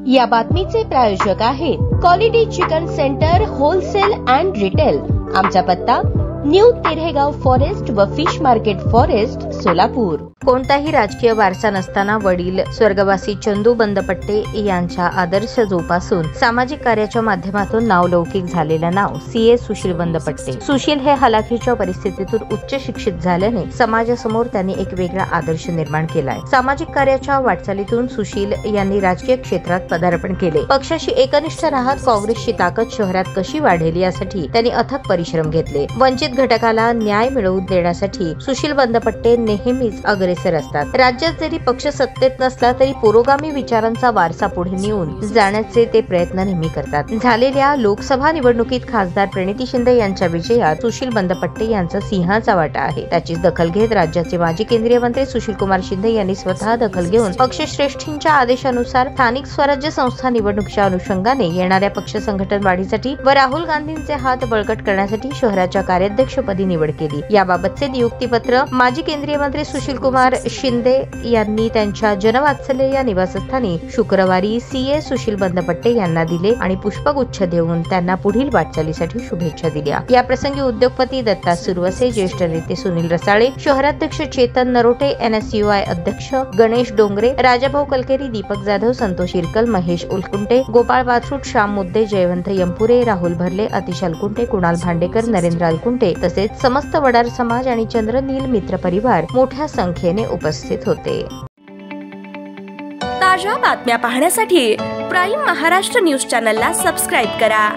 या बातमीचे प्रायोजक आहेत quality chicken centre wholesale and retail. आमचा पत्ता न्यू तिरेगाव फॉरेस्ट व फिश मार्केट फॉरेस्ट, सोलापूर। कोणताही राजकीय वारसा नसताना वडील स्वर्गवासी चंदू बंदपट्टे यांच्या आदर्श जोपासून सामाजिक कार्याच्या माध्यमातून नावलौकिक झालेलं नाव सीए सुशील बंदपट्टे। सुशील हे हलाखीच्या परिस्थितीतून उच्च शिक्षित झाल्याने समाजासमोर त्यांनी एक वेगळा आदर्श निर्माण केलाय। सामाजिक कार्याच्या वाटचालीतून सुशील यांनी राजकीय क्षेत्रात पदार्पण केले। पक्षाशी एकनिष्ठ राहत काँग्रेसची ताकद शहरात कशी वाढेल यासाठी त्यांनी अथक परिश्रम घेतले। वंचित घटकाला न्याय मिळवून देण्यासाठी सुशील बंदपट्टे नेहमीच अग्रेसर असतात। राज्यात जरी पक्ष सत्तेत नसला तरी पुरोगामी विचारांचा वारसा पुढे नेऊन जाण्याचे ते प्रयत्न नेहमी करतात। झालेल्या लोकसभा निवडणुकीत खासदार प्रणिती शिंदे यांच्या विजयात सुशील बंदपट्टे यांचा सिंहाचा वाटा आहे। त्याचीच दखल घेत राज्याचे माजी केंद्रीय मंत्री सुशीलकुमार शिंदे यांनी स्वतः दखल घेऊन पक्षश्रेष्ठींच्या आदेशानुसार स्थानिक स्वराज्य संस्था निवडणुकीच्या अनुषंगाने येणाऱ्या पक्ष संघटन वाढीसाठी व राहुल गांधींचे हात बळकट करण्यासाठी शहराच्या कार्याध्यक्षपदी निवड केली। याबाबतचे नियुक्तीपत्र माजी केंद्रीय मंत्री सुशीलकुमार शिंदे यांनी त्यांच्या जनवात्सल्य या निवासस्थानी शुक्रवारी सीए सुशील बंदपट्टे यांना दिले आणि पुष्पगुच्छ देऊन त्यांना पुढील वाटचालीसाठी शुभेच्छा दिल्या। या प्रसंगी उद्योगपती दत्ता सुरवसे, ज्येष्ठ नेते सुनील रसाळे, शहराध्यक्ष चेतन नरोटे, एनएसयूआय अध्यक्ष गणेश डोंगरे, राजाभाऊ कलकेरी, दीपक जाधव, संतोष इरकल, महेश उलकुंटे, गोपाळ बाथरूट, श्याम मुद्दे, जयवंत यंपुरे, राहुल भरले, अतिश अलकुंटे, कुणाल भांडेकर, नरेंद्र अलकुंटे तसेच समस्त वडार समाज आणि चंद्रनील मित्र परिवार मोठ्या संख्येने उपस्थित होते। ताज्या बातम्या पाहण्यासाठी प्राईम महाराष्ट्र न्यूज चॅनलला सबस्क्राईब करा।